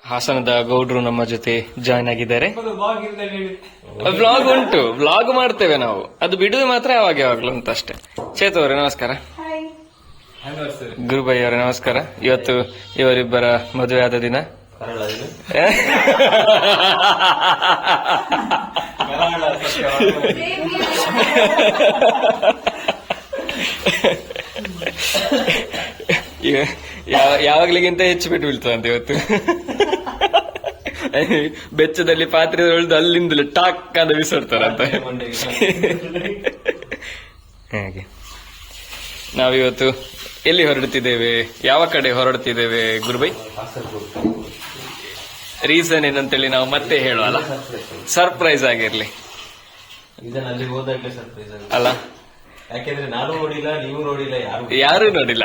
ಹಾಸನದ ಗೌಡ್ರು ನಮ್ಮ ಜೊತೆ ಜಾಯ್ನ್ ಆಗಿದ್ದಾರೆ. ವ್ಲಾಗ್ ಉಂಟು, ವ್ಲಾಗ್ ಮಾಡ್ತೇವೆ ನಾವು, ಅದು ಬಿಡುದು ಮಾತ್ರ ಯಾವಾಗ್ಲೂ ಅಂತ ಅಷ್ಟೇ. ಚೇತು ಅವರೇ ನಮಸ್ಕಾರ. ಗುರುಬೈ ಅವರೇ ನಮಸ್ಕಾರ. ಇವತ್ತು ಇವರಿಬ್ಬರ ಮದುವೆ ಆದ ದಿನ. ಯಾವಾಗ್ಲಿಗಿಂತ ಹೆಚ್ಚು ಬಿಟ್ಟು ಬೀಳ್ತದಂತೆ ಇವತ್ತು. ಬೆಚ್ಚದಲ್ಲಿ ಪಾತ್ರೆ ತೊಳೆದು ಅಲ್ಲಿಂದಲೇ ಟಾಕ್ ಅಂತ ಬಿಸಾಡ್ತಾರಂತ. ಹಾಗೆ ನಾವಿವತ್ತು ಎಲ್ಲಿ ಹೊರಡ್ತಿದ್ದೇವೆ, ಯಾವ ಕಡೆ ಹೊರಡ್ತಿದ್ದೇವೆ ಗುರುಬೈ? ರೀಸನ್ ಏನಂತೇಳಿ ನಾವು ಮತ್ತೆ ಹೇಳುವಲ್ಲ, ಸರ್ಪ್ರೈಸ್ ಆಗಿರ್ಲಿ ಅಲ್ಲ. ಯಾಕೆಂದ್ರೆ ನಾನು ನೋಡಿಲ್ಲ, ನೀವು ನೋಡಿಲ್ಲ, ಯಾರು ನೋಡಿಲ್ಲ.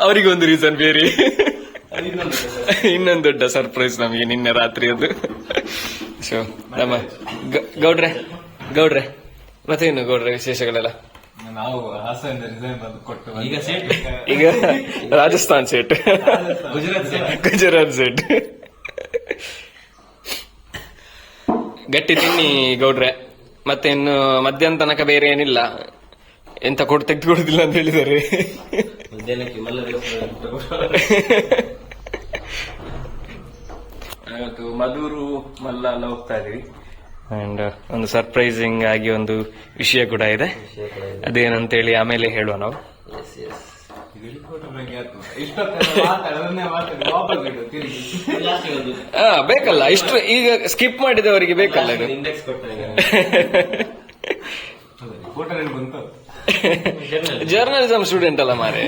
ಅವರಿಗೊಂದು ರೀಸನ್ ಬೇರೆ, ಇನ್ನೊಂದು ದೊಡ್ಡ ಸರ್ಪ್ರೈಸ್ ನಮಗೆ ನಿನ್ನೆ ರಾತ್ರಿ ಅದು. ಸೊ ನಮ್ಮ ಗೌಡ್ರೆ ಮತ್ತೇನು ಗೌಡ್ರೆ ವಿಶೇಷಗಳೆಲ್ಲ? ನಾವು ಹಾಸನ ರಿಸೈನ್ ಬಂದು ಕೊಟ್ಟು ಈಗ ರಾಜಸ್ಥಾನ್ ಸೆಟ್, ಗುಜರಾತ್ ಸೆಟ್. ಗಟ್ಟಿ ತಿನ್ನಿ ಗೌಡ್ರೆ. ಮತ್ತೆ ಇನ್ನು ಮಧ್ಯಾಹ್ನ ತನಕ ಬೇರೆ ಏನಿಲ್ಲ, ಎಂತ ತೆಗೆದು ಕೊಡುದಿಲ್ಲ ಅಂತ ಹೇಳಿದ್ದಾರೆ. ಇವತ್ತು ಮಧೂರು ಮಲ್ಲ ಎಲ್ಲ ಹೋಗ್ತಾ ಇದೀವಿ. ಅಂಡ್ ಒಂದು ಸರ್ಪ್ರೈಸಿಂಗ್ ಆಗಿ ಒಂದು ವಿಷಯ ಕೂಡ ಇದೆ, ಅದೇನಂತೇಳಿ ಆಮೇಲೆ ಹೇಳುವ ನಾವು. ಬೇಕಲ್ಲ ಇಷ್ಟು, ಈಗ ಸ್ಕಿಪ್ ಮಾಡಿದವರಿಗೆ ಬೇಕಲ್ಲ ಇದು. ಜರ್ನಲಿಸಂ ಸ್ಟೂಡೆಂಟ್ ಅಲ್ಲ ಮಾರೆ.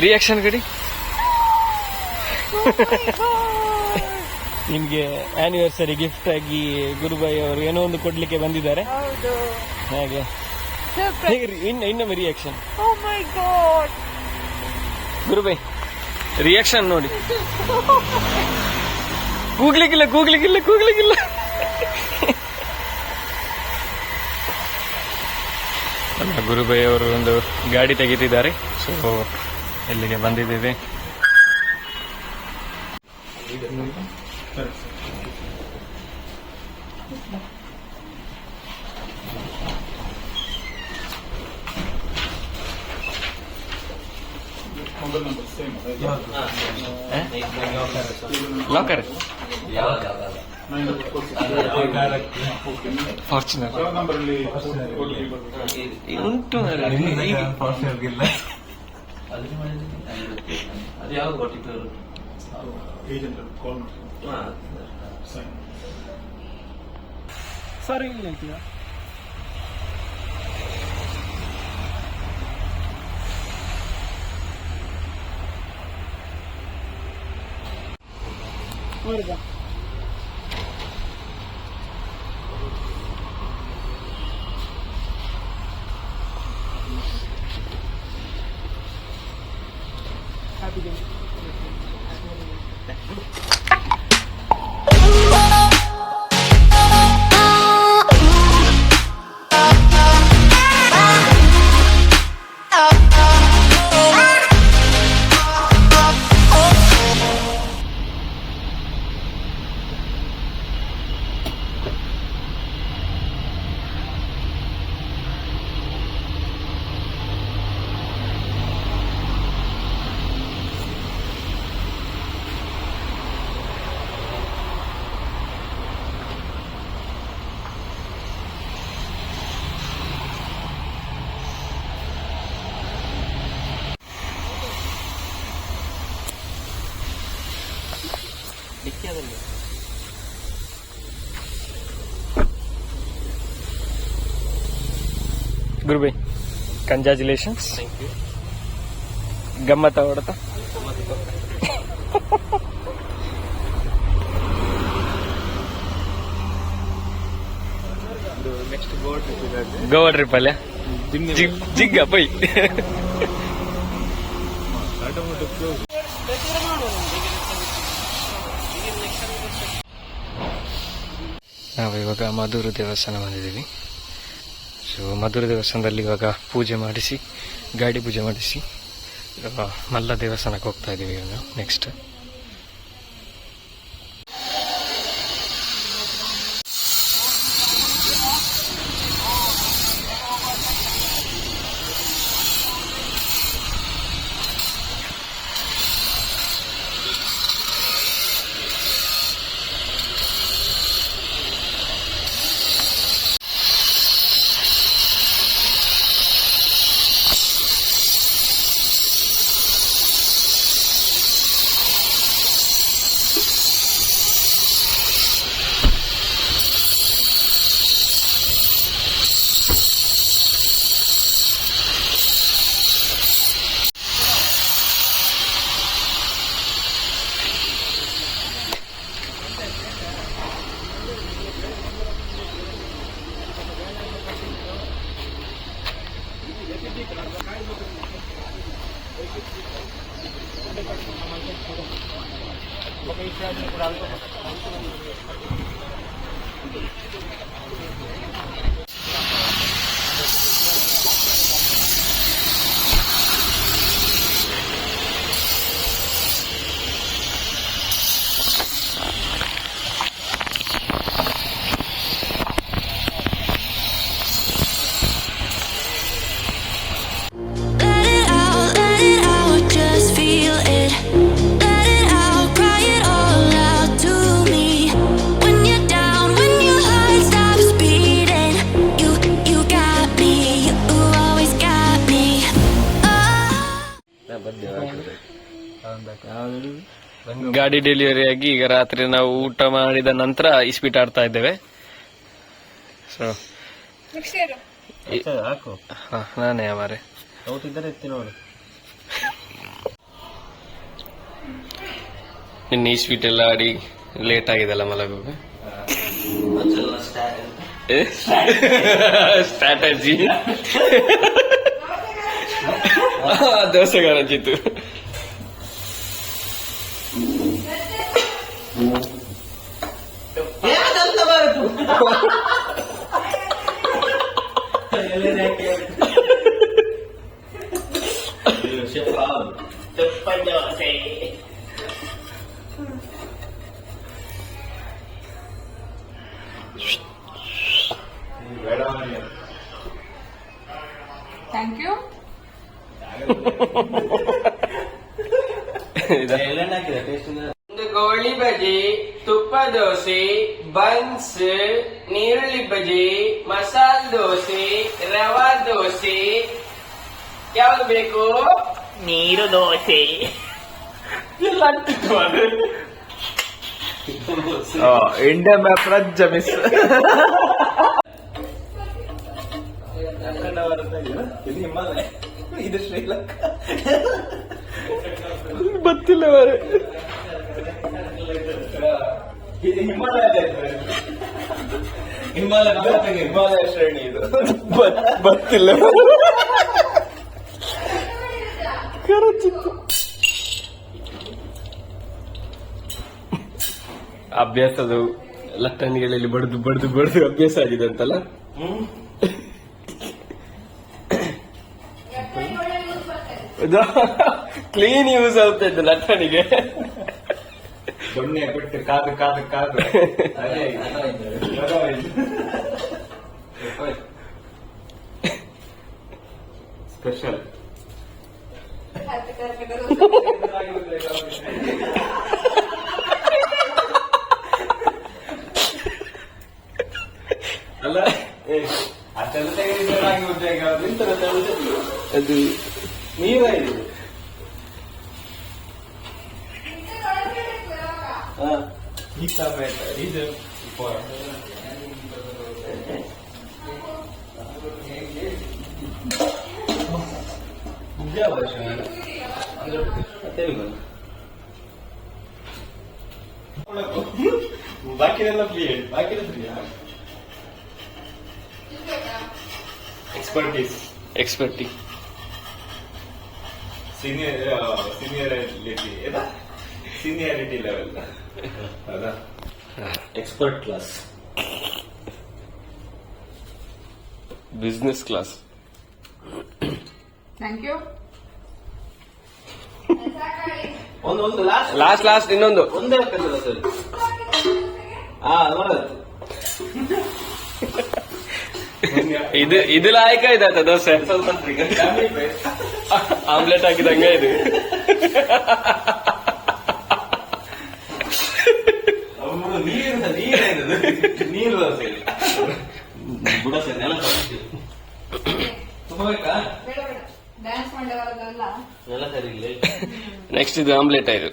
ರಿಯಾಕ್ಷನ್ ಕಡಿ. ನಿಮ್ಗೆ ಆನಿವರ್ಸರಿ ಗಿಫ್ಟ್ ಆಗಿ ಗುರುಬಾಯಿ ಅವರು ಏನೋ ಒಂದು ಕೊಡ್ಲಿಕ್ಕೆ ಬಂದಿದ್ದಾರೆ. ಹಾಗೆ ಇನ್ನೊಮ್ಮೆ ರಿಯಾಕ್ಷನ್. ಗುರುಬಾಯಿ ರಿಯಾಕ್ಷನ್ ನೋಡಿ. ಕೂಗ್ಲಿಕ್ಕಿಲ್ಲ. ಗುರುಬಾಯಿ ಅವರು ಒಂದು ಗಾಡಿ ತೆಗೆದಿದ್ದಾರೆ. ಸೊ ಇಲ್ಲಿಗೆ ಬಂದಿದ್ದೇವೆ. ಲಾಕರ್ ಫಾರ್ಚುನರ್ ಉಂಟು. ಸರಿ ಗುರುಬೈ ಕಂಗ್ರಾಚುಲೇಷನ್ಸ್. ಗಮ್ಮತ್ತ ಹೊಡತ. ಗೋವಾ ಟ್ರಿಪ್ ಅಲ್ಲ ಜಿಗ್ಗ ಬೈ. ನಾವು ಇವಾಗ ಮಧೂರು ದೇವಸ್ಥಾನ ಬಂದಿದ್ದೀವಿ. ಸೊ ಮಧುರ ದೇವಸ್ಥಾನದಲ್ಲಿ ಇವಾಗ ಪೂಜೆ ಮಾಡಿಸಿ, ಗಾಡಿ ಪೂಜೆ ಮಾಡಿಸಿ ಮಲ್ಲ ದೇವಸ್ಥಾನಕ್ಕೆ ಹೋಗ್ತಾ ಇದ್ದೀವಿ ಇವಾಗ next. Let it out, just feel it. Let it out, cry it all out to me. When you're down, when your heart stops beating, you got me, you always got me. ಗಾಡಿ delivery ಆಗಿ ಈಗ ರಾತ್ರಿ ನಾವು ಊಟ ಮಾಡಿದ ನಂತರ ಇಸ್ಪೀಟ್ ಆಡ್ತಾ ಇದ್ದೇವೆ. ಸೊ ಹಾಕು ನಾನೇ ಮಾರೆ ಔಟಿದ್ದರೆ ಎತ್ತಿ ನೋಡಿ. ಇನ್ನು ಈ ಸ್ವೀಟ್ ಎಲ್ಲ ಆಡಿ ಲೇಟ್ ಆಗಿದೆಲ್ಲ ಮಲಗುವಾಗ. ಸ್ಟ್ರಾಟಜಿ ದೋಸೆಗಾರ ಜಿತ್ತು. Thank you. ಒಂದು ಗೋಳಿ ಬಜಿ, ತುಪ್ಪ ದೋಸೆ, ಬನ್ಸ್, ನೀರುಳ್ಳಿ ಬಜಿ, ಮಸಾಲೆ ದೋಸೆ, ರವಾ ದೋಸೆ, ಯಾವ್ದು ಬೇಕು? ನೀರು ದೋಸೆ. ಎಲ್ಲ ಅಂಟಿತ್ತು ಅದು. ಇಂಡಿಯಾ ಮ್ಯಾಪ್ ರಾಜ್ಯ ಮಿಸ್. ಇದು ಹಿಮಾಲಯ, ಇದು ಶ್ರೀಲಂಕಾ. ಗೊತ್ತಿಲ್ಲ ಮಾರೆ. ಇದು ಹಿಮಾಲಯ, ಹಿಮಾಲಯ ಶ್ರೇಣಿ ಇದು. ಗೊತ್ತಿಲ್ಲ ಅಭ್ಯಾಸದು ಲಟ್ಟಣಿಗಳಲ್ಲಿ ಬಡ್ದು ಬಡ್ದು ಬಡ್ದು ಅಭ್ಯಾಸ ಆಗಿದೆ ಅಂತಲ್ಲ. ಕ್ಲೀನ್ ಯೂಸ್ ಆಗ್ತಾ ಇದ್ದು ಲಟ್ಟಣಿಗೆ. ಬೊಣ್ಣೆ ಬಿಟ್ಟು ಕಾದು ಕಾದು ಕಾದು ಸ್ಪೆಷಲ್. ಅಲ್ಲ ಅದೆಲ್ಲ ತೆಗೆದಿದ್ದಾಗಿ ಉದ್ಯೋಗ ಅದು ನೀರ ಇದು. ಈ ಟೊಮೆಟ ಇದು ಬಾಕಿದೆಲ್ಲ ಫ್ರೀ, ಬಾಕಿದ ಫ್ರೀ. ಎಕ್ಸ್ಪರ್ಟಿ ಸೀನಿಯಾರಿಟಿ ಲೆವೆಲ್ ಅದಾ expert class. Business class. Thank you. ಒಂದು ಲಾಸ್ಟ್ ಇನ್ನೊಂದು. ಒಂದೇ ಕಲ್ಲದ ಸರ್. ನೋಡೋದು ಇದು ಲಾಯಕ ಇದಾಯ್ತ ದೋಸೆ. ಸ್ವಲ್ಪ ಆಮ್ಲೆಟ್ ಹಾಕಿದಂಗೆ ಇದು. ನೀರು ಬುಡ ಸರ್ ನೆಲ ತಗೋಬೇಕಾ? ಡ್ಯಾನ್ಸ್ ಮಾಡಿದವರಲ್ಲ. ನೆಲ ಸರಿ ಇಲ್ಲ. ನೆಕ್ಸ್ಟ್ ಇದು ಆಮ್ಲೆಟ್ ಇದು.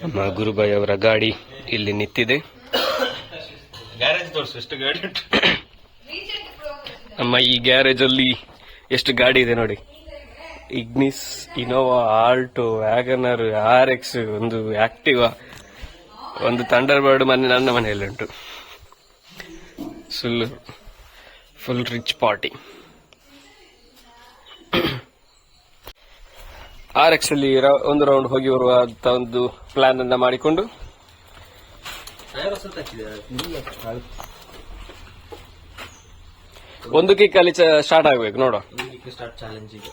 ನಮ್ಮ ಗುರುಬಾಯಿ ಅವರ ಗಾಡಿ ಇಲ್ಲಿ ನಿಂತಿದೆ. ಗ್ಯಾರೇಜ್ ತೋರಿಸು ಎಷ್ಟು ಗಾಡಿ ಉಂಟು. ನಮ್ಮ ಈ ಗ್ಯಾರೇಜ್ ಅಲ್ಲಿ ಎಷ್ಟು ಗಾಡಿ ಇದೆ ನೋಡಿ. Ignis, Innova, Alto, WagonR, RX, ಒಂದು ಆಕ್ಟಿವಾ, ಒಂದು ಥಂಡರ್ ಬರ್ಡ್ ಮೊನ್ನೆ ನನ್ನ ಮನೆಯಲ್ಲಿ ಉಂಟು. Full rich party. RX ಅಲ್ಲಿ ಒಂದು ರೌಂಡ್ ಹೋಗಿ ಬರುವ ಅಂತ ಒಂದು ಪ್ಲಾನ್ ಅನ್ನ ಮಾಡಿಕೊಂಡು ಒಂದು ಕಿಕ್ ಅಲ್ಲಿ ಸ್ಟಾರ್ಟ್ ಆಗ್ಬೇಕು ನೋಡುವ. ಸ್ಟಾರ್ಟ್ ಚಾಲೆಂಜ್ ಈಗ.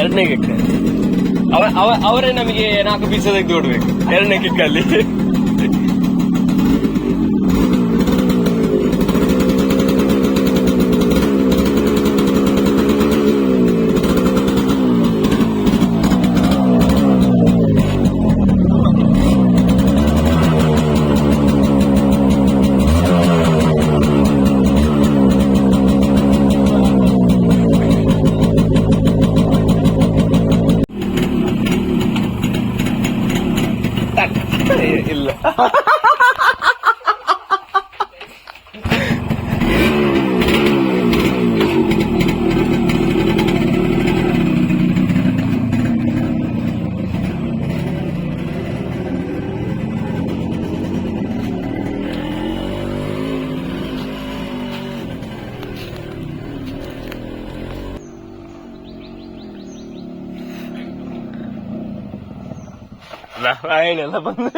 ಎರಡನೇ ಕಿಕ್ ಅವರೇ ನಮಗೆ 4 ಪೀಸ್ ತೆಗೆದು ಕೊಡ್ಬೇಕು ಎರಡನೇ ಕಿಕ್ ಅಲ್ಲಿ. ಇಲ್ಲ ರಾಯಣೆಲ್ಲ ಬಂದು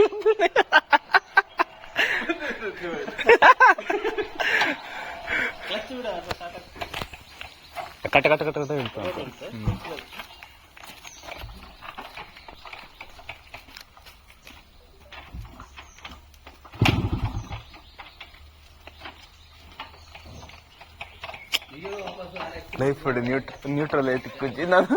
ಕಟ್ಟ ಕಟ್ಟ ಕಟ್ಟ ಉಂಟು. ಲೈಫ್ ನ್ಯೂಟ್ರಲ್ ಐತಿ ಕುಜ್ಜಿ ನಾನು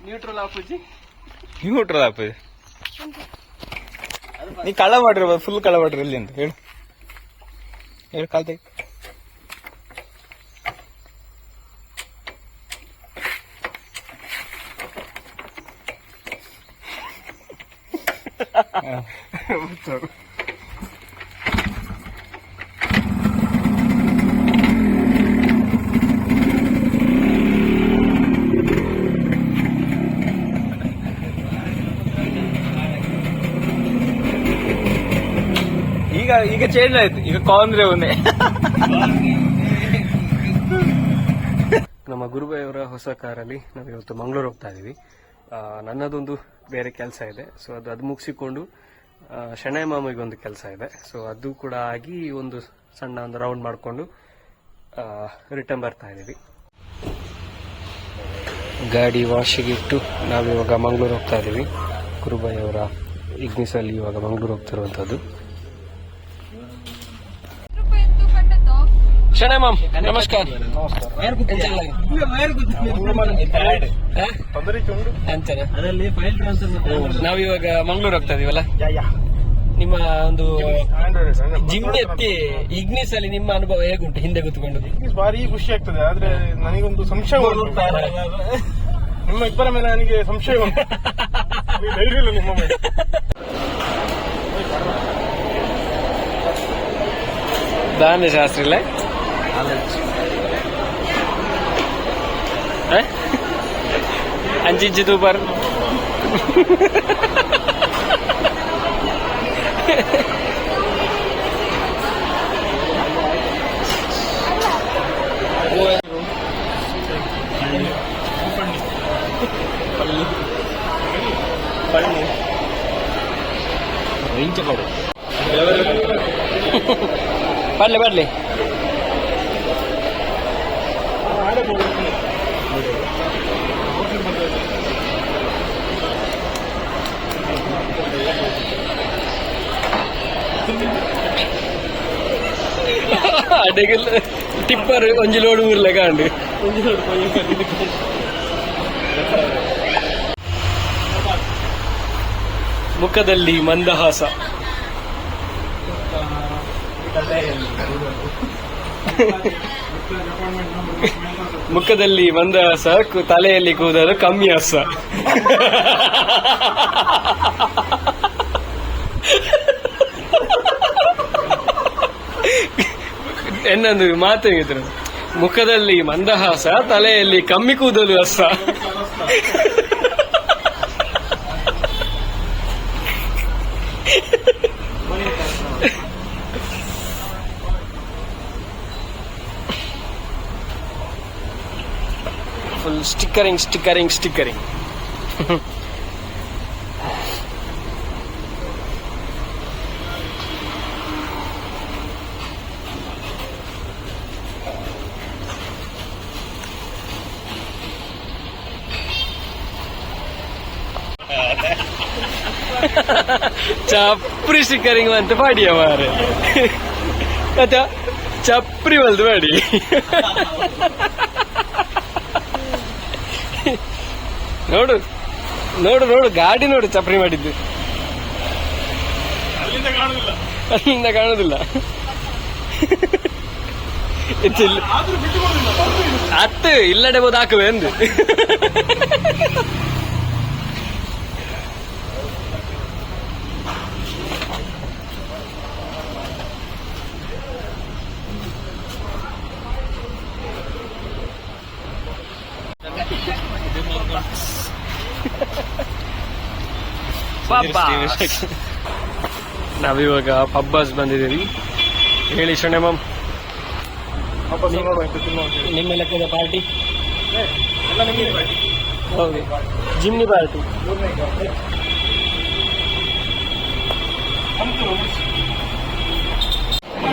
ನ್ಯೂಟ್ರಲ್ ಹಾಪುಜಿ ನೀ ಕಳ್ಳ ಮಾಡಿರ್ಬೋದು. ಫುಲ್ ಕಳ್ಳ ಮಾಡ್ರಿ ಇಲ್ಲಿ ಅಂತ ಹೇಳು ಕಾಲ್ ತೆಗಿ. ಈಗ ಚೇಂಜ್ ಆಯ್ತು. ಈಗ ಕಾಂದ್ರೆ ಒಂದೇ. ನಮ್ಮ ಗುರುಬಾಯಿಯವರ ಹೊಸ ಕಾರಲ್ಲಿ ನಾವು ಇವತ್ತು ಮಂಗಳೂರು ಹೋಗ್ತಾ ಇದೀವಿ. ನನ್ನದೊಂದು ಬೇರೆ ಕೆಲಸ ಇದೆ. ಸೊ ಅದು ಮುಗಿಸಿಕೊಂಡು ಶೆಣೈ ಮಾಮಿಗೆ ಒಂದು ಕೆಲಸ ಇದೆ. ಸೊ ಅದು ಕೂಡ ಆಗಿ ಒಂದು ಸಣ್ಣ ಒಂದು ರೌಂಡ್ ಮಾಡಿಕೊಂಡು ರಿಟರ್ನ್ ಬರ್ತಾ ಇದೀವಿ. ಗಾಡಿ ವಾಶಿಗೆ ಇಟ್ಟು ನಾವಿವಾಗ ಮಂಗಳೂರು ಹೋಗ್ತಾ ಇದೀವಿ. ಗುರುಬಾಯಿಯವರ ಇಗ್ನಿಸ್ ಅಲ್ಲಿ ಇವಾಗ ಮಂಗಳೂರು ಹೋಗ್ತಿರುವಂತದ್ದು. ಶೆಣೈ ಮಾಮ್ ನಮಸ್ಕಾರ. ನಾವಿವಾಗ ಮಂಗಳೂರು ಹೋಗ್ತಾ ಇದೀವಲ್ಲ, ನಿಮ್ಮ ಒಂದು ಜಿಮ್ ಎತ್ತಿ ಇಗ್ನಿಸ್ ಅಲ್ಲಿ ನಿಮ್ಮ ಅನುಭವ ಹೇಗುಂಟು? ಹಿಂದೆ ಕೂತ್ಕೊಂಡು ಭಾರಿ ಖುಷಿ ಆಗ್ತದೆ. ಆದ್ರೆ ನನಗೊಂದು ಸಂಶಯ ಉಂಟು. ನಿಮ್ಮ ಇಬ್ಬರ ಮೇಲೆ ನನಗೆ ಸಂಶಯ ಉಂಟು. ಧೈರ್ಯ ಇಲ್ಲ ನಿಮ್ಮ ಮೇಲೆ. ದಾನ ಶಾಸ್ತ್ರ ಇಲ್ಲ ಅಂಚಿಂಚು ತೂಪರ್ ಬರ್ಲಿ ಬರ್ಲಿ അടകിൽ ടിപ്പർ ഒഞ്ചിലോട് ഊരിലേക്കാണ്ട് ಮುಖದಲ್ಲಿ ಮಂದಹಾಸ ಮುಖದಲ್ಲಿ ಮಂದಹಾಸ ತಲೆಯಲ್ಲಿ ಕೂದಲು ಕಮ್ಮಿ ಹಸ ಎನ್ನೊಂದು ಮಾತು ಹೇಳಿದ್ರು ಮುಖದಲ್ಲಿ ಮಂದಹಾಸ ತಲೆಯಲ್ಲಿ ಕಮ್ಮಿ ಕೂದಲು ಹಸ full stickering stickering stickering chapri stickering ಅಂತ ಪಾಡಿಯ ಮಾರೆ ಮತ್ತೆ ಚಪ್ರಿ ಬಲ್ದು ಮಾಡಿ ನೋಡು ನೋಡು ನೋಡು ಗಾಡಿ ನೋಡು ಚಪ್ರಿ ಮಾಡಿದ್ದು ಅಲ್ಲಿಂದ ಕಾಣುದಿಲ್ಲ ಹತ್ತು ಇಲ್ಲಡೆ ಬೋದು ಹಾಕುವೆ ಎಂದು ನಾವಿವಾಗ ಪಬ್ಬಸ್ ಬಂದಿದ್ದೀವಿ ಹೇಳಿ ಶಣೆ ಮಾಮ್ ನಿಮ್ಮ ಲೆಕ್ಕದ ಪಾರ್ಟಿ ಹೌದು ಜಿಮ್ನಿ ಪಾರ್ಟಿ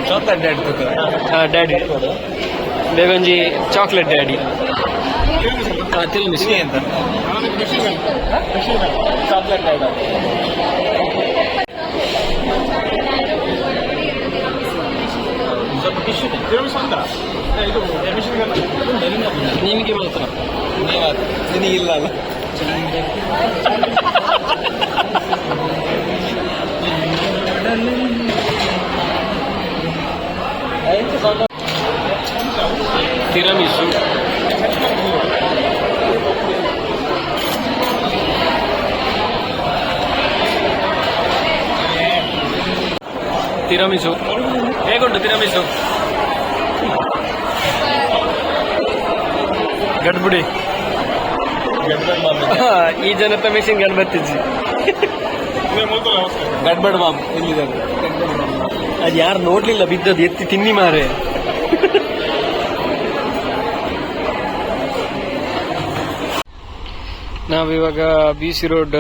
ಚಾಕ್ಲೇಟ್ ಡ್ಯಾಡಿ ಡ್ಯಾಡಿ ಬೇಗೊಂಜಿ ಚಾಕ್ಲೇಟ್ ಡ್ಯಾಡಿ ತಿರುಮಿಸಿ ಅಂತ ಚಾಕ್ಲೇಟ್ ಡ್ಯಾಡಿ ನಿಮಗೆ ಮಾತ್ರ ನಿನಗಿಲ್ಲ ಅಲ್ಲ ತಿರಮಿಸು ತಿರಮಿಸು ಹೇಗುಂಟು ತಿರಮಿಸು ಗಡ್ಬುಡಿ ಈ ಜನತ ಮೆಷಿನ್ ಗಡ್ಬತ್ತಿಜ್ಜಿ ಗಡ್ಬಡ್ ಮಾಮ್ ಎಲ್ಲಿದ್ದಾರೆ ಅದು ಯಾರು ನೋಡ್ಲಿಲ್ಲ ಬಿದ್ದದ್ದು ಎತ್ತಿ ತಿನ್ನಿ ಮಾರೆ ನಾವಿವಾಗ BC ರೋಡ್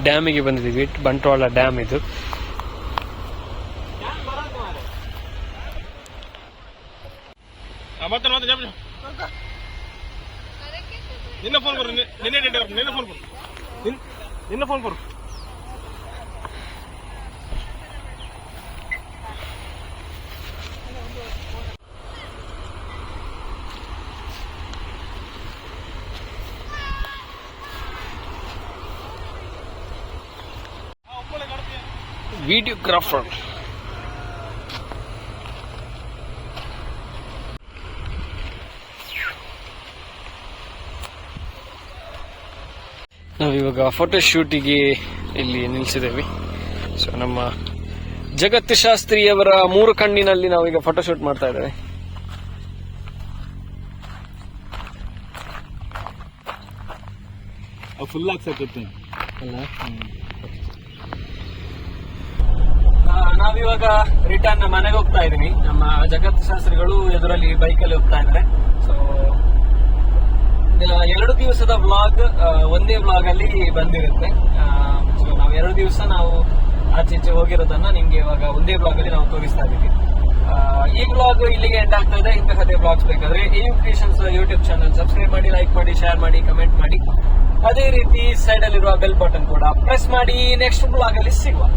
ಡ್ಯಾಮಿಗೆ ಬಂದಿದ್ದೀವಿ ಬಂಟ್ವಾಳ ಡ್ಯಾಮ್ ಇದು ನಿನ್ನ ಫೋನ್ ಬರು ನಿನ್ನೆ ಫೋನ್ ಬರು ನಿನ್ನ ಫೋನ್ ಬರು ವಿಡಿಯೋಗ್ರಾಫರ್ ನಾವಿವಾಗ ಫೋಟೋ ಶೂಟಿಗೆ ಇಲ್ಲಿ ನಿಲ್ಸಿದ್ದೇವೆ. ಸೊ ನಮ್ಮ ಜಗತ್ ಶಾಸ್ತ್ರಿಯವರ 3 ಕಣ್ಣಿನಲ್ಲಿ ನಾವೀಗ ಫೋಟೋ ಶೂಟ್ ಮಾಡ್ತಾ ಇದ್ದೇವೆ. ಫುಲ್ ಆಗ್ಸಕ್ಕಿತ್ತು ಅಲ್ಲ ನಾವಿವಾಗ ರಿಟರ್ನ್ ಮನೆಗೆ ಹೋಗ್ತಾ ಇದೀವಿ. ನಮ್ಮ ಜಗತ್ ಶಾಸ್ತ್ರಿಗಳು ಎದುರಲ್ಲಿ ಬೈಕಲ್ಲಿ ಹೋಗ್ತಾ ಇದ್ದಾರೆ. ಸೊ 2 ದಿವಸದ ವ್ಲಾಗ್ ಒಂದೇ ವ್ಲಾಗ್ ಅಲ್ಲಿ ಬಂದಿರುತ್ತೆ. ಸೊ ನಾವು 2 ದಿವಸ ನಾವು ಆಚೆ ಹೋಗಿರೋದನ್ನ ನಿಮ್ಗೆ ಇವಾಗ ಒಂದೇ ವ್ಲಾಗ್ ಅಲ್ಲಿ ನಾವು ತೋರಿಸ್ತಾ ಇದೀವಿ. ಈ ವ್ಲಾಗ್ ಇಲ್ಲಿಗೆ ಎಂಡ್ ಆಗ್ತಾ ಇದೆ. ಇಂತಹದೇ ವ್ಲಾಗ್ಸ್ ಬೇಕಾದ್ರೆ AU creations YouTube channel subscribe ಮಾಡಿ, ಲೈಕ್ ಮಾಡಿ, ಶೇರ್ ಮಾಡಿ, ಕಮೆಂಟ್ ಮಾಡಿ. ಅದೇ ರೀತಿ ಸೈಡ್ ಅಲ್ಲಿರುವ ಬೆಲ್ ಬಟನ್ ಕೂಡ ಪ್ರೆಸ್ ಮಾಡಿ. ನೆಕ್ಸ್ಟ್ ವ್ಲಾಗ್ ಅಲ್ಲಿ ಸಿಗುವ.